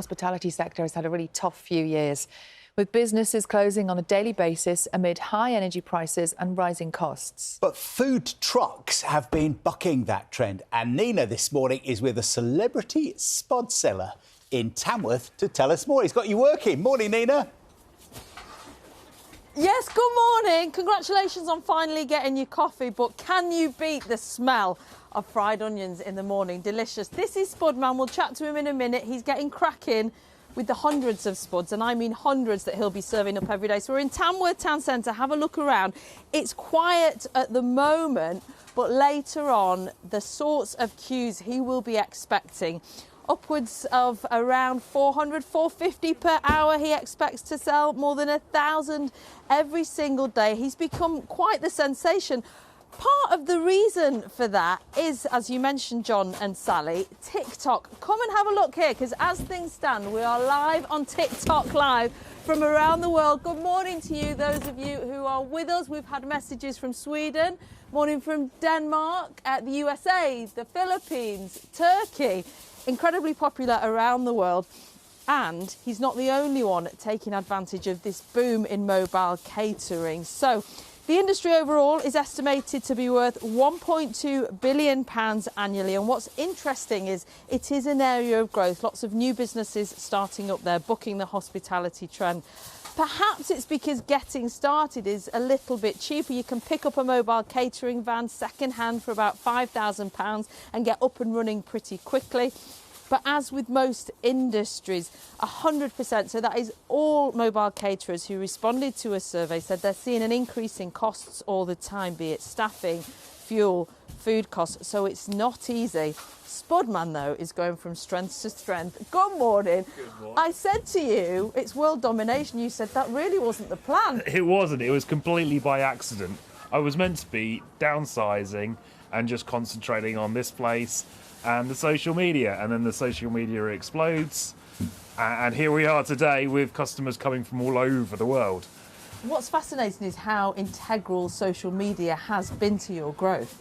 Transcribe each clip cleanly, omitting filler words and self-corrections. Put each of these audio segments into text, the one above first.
hospitality sector has had a really tough few years, with businesses closing on a daily basis amid high energy prices and rising costs. But food trucks have been bucking that trend, and Nina this morning is with a celebrity spud seller in Tamworth to tell us more. He's got you working. Morning, Nina. Yes, good morning. Congratulations on finally getting your coffee, but can you beat the smell of fried onions in the morning? Delicious. This is Spudman. We'll chat to him in a minute. He's getting cracking with the hundreds of spuds, and I mean hundreds, that he'll be serving up every day. So we're in Tamworth Town Centre. Have a look around. It's quiet at the moment, but later on, the sorts of queues he will be expecting. Upwards of around 400, 450 per hour. He expects to sell more than 1,000 every single day. He's become quite the sensation. Part of the reason for that is, as you mentioned, John and Sally, TikTok. Come and have a look here, because as things stand, we are live on TikTok Live from around the world. Good morning to you, those of you who are with us. We've had messages from Sweden, morning from Denmark, the USA, the Philippines, Turkey. Incredibly popular around the world. And he's not the only one taking advantage of this boom in mobile catering. So the industry overall is estimated to be worth £1.2 billion annually. And what's interesting is it is an area of growth. Lots of new businesses starting up there, booking the hospitality trend. Perhaps it's because getting started is a little bit cheaper. You can pick up a mobile catering van second-hand for about £5,000 and get up and running pretty quickly. But as with most industries, 100%, so that is all mobile caterers who responded to a survey, said they're seeing an increase in costs all the time, be it staffing, fuel, food costs, so it's not easy. Spudman, though, is going from strength to strength. Good morning. Good morning. I said to you, it's world domination. You said that really wasn't the plan. It wasn't. It was completely by accident. I was meant to be downsizing and just concentrating on this place and the social media, and then the social media explodes. And here we are today with customers coming from all over the world. What's fascinating is how integral social media has been to your growth.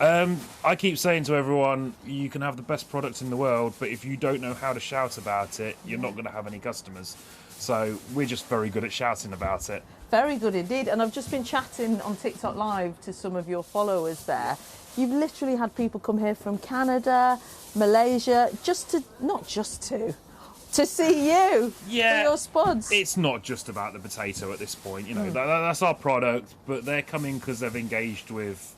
I keep saying to everyone, you can have the best product in the world, but if you don't know how to shout about it, you're not going to have any customers. So we're just very good at shouting about it. Very good indeed. And I've just been chatting on TikTok Live to some of your followers there. You've literally had people come here from Canada, Malaysia, to see you, yeah, for your spuds. It's not just about the potato at this point, you know, that's our product, but they're coming because they've engaged with,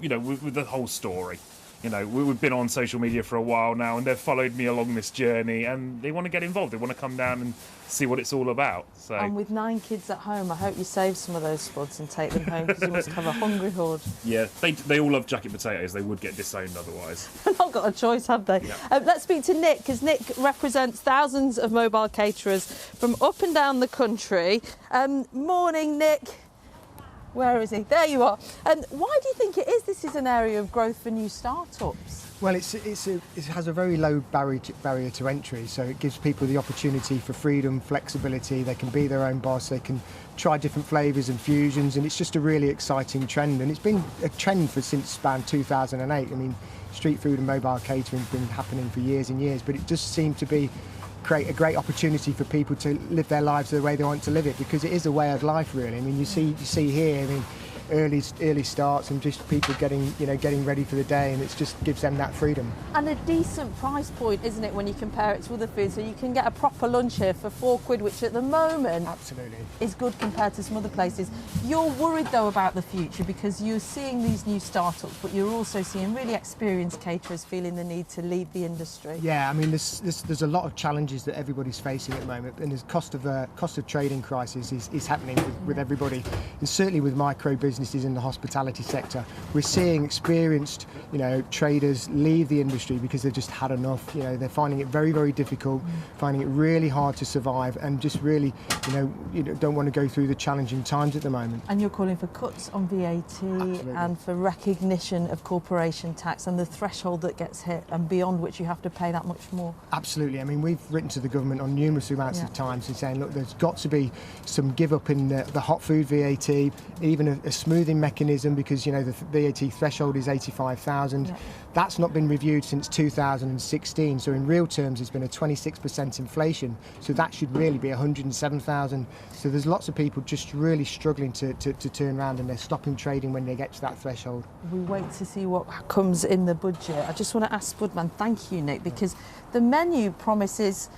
you know, with the whole story. You know, we've been on social media for a while now, and they've followed me along this journey, and they want to get involved. They want to come down and see what it's all about. So. And with 9 kids at home, I hope you save some of those spuds and take them home, because you must have a hungry horde. Yeah, they all love jacket potatoes. They would get disowned otherwise. They've not got a choice, have they? Yeah. Let's speak to Nick, because Nick represents thousands of mobile caterers from up and down the country. Morning, Nick. Where is he? There you are. And why do you think this is an area of growth for new startups? Well, it has a very low barrier to entry, so it gives people the opportunity for freedom, flexibility. They can be their own boss, they can try different flavours and fusions, and it's just a really exciting trend. And it's been a trend since around 2008. I mean, street food and mobile catering has been happening for years and years, but it just seemed to create a great opportunity for people to live their lives the way they want to live it, because it is a way of life, really. I mean, you see here, I mean, early starts and just people getting ready for the day, and it just gives them that freedom. And a decent price point, isn't it, when you compare it to other food? So you can get a proper lunch here for £4, which at the moment absolutely is good compared to some other places. You're worried though about the future, because you're seeing these new startups, but you're also seeing really experienced caterers feeling the need to lead the industry. Yeah, I mean, there's a lot of challenges that everybody's facing at the moment, and the cost of trading crisis is happening with everybody, and certainly with micro businesses in the hospitality sector. We're seeing experienced, traders leave the industry because they've just had enough. They're finding it very, very difficult, finding it really hard to survive, and just really, don't want to go through the challenging times at the moment. And you're calling for cuts on VAT. Absolutely. And for recognition of corporation tax and the threshold that gets hit and beyond which you have to pay that much more. Absolutely. I mean, we've written to the government on numerous amounts of times and saying, look, there's got to be some give up in the hot food VAT, even a small smoothing mechanism because, you know, the VAT threshold is 85,000. Yeah. That's not been reviewed since 2016. So in real terms, there's been a 26% inflation. So that should really be 107,000. So there's lots of people just really struggling to turn around, and they're stopping trading when they get to that threshold. We wait to see what comes in the budget. I just want to ask Spudman, thank you, Nick, because the menu promises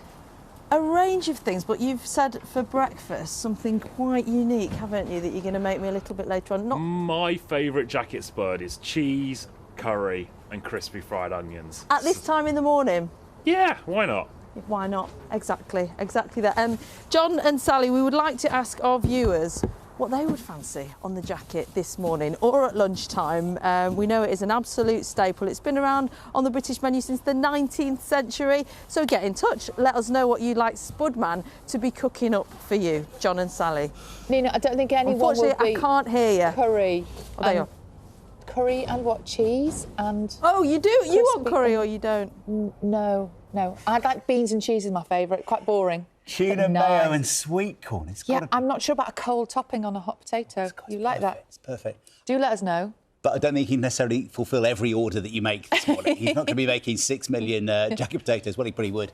a range of things, but you've said for breakfast something quite unique, haven't you, that you're going to make me a little bit later on? My favourite jacket spud is cheese, curry and crispy fried onions. At this time in the morning? Yeah, why not? Why not? Exactly that. John and Sally, we would like to ask our viewers what they would fancy on the jacket this morning or at lunchtime. We know it is an absolute staple. It's been around on the British menu since the 19th century. So get in touch. Let us know what you'd like Spudman to be cooking up for you, John and Sally. Nina, I don't think anyone will Unfortunately, be I can't hear you. curry. Oh, there you are. Curry and what, cheese and... Oh, you do? You want crispy curry and- or you don't? No. I'd like beans and cheese is my favourite. Quite boring. Tuna, But mayo nice. and sweet corn. It's Yeah, got to I'm not sure about a cold topping on a hot potato. You like that? It's perfect. Do let us know. But I don't think he can necessarily fulfil every order that you make this morning. He's not going to be making 6 million jacket potatoes. Well, he probably would.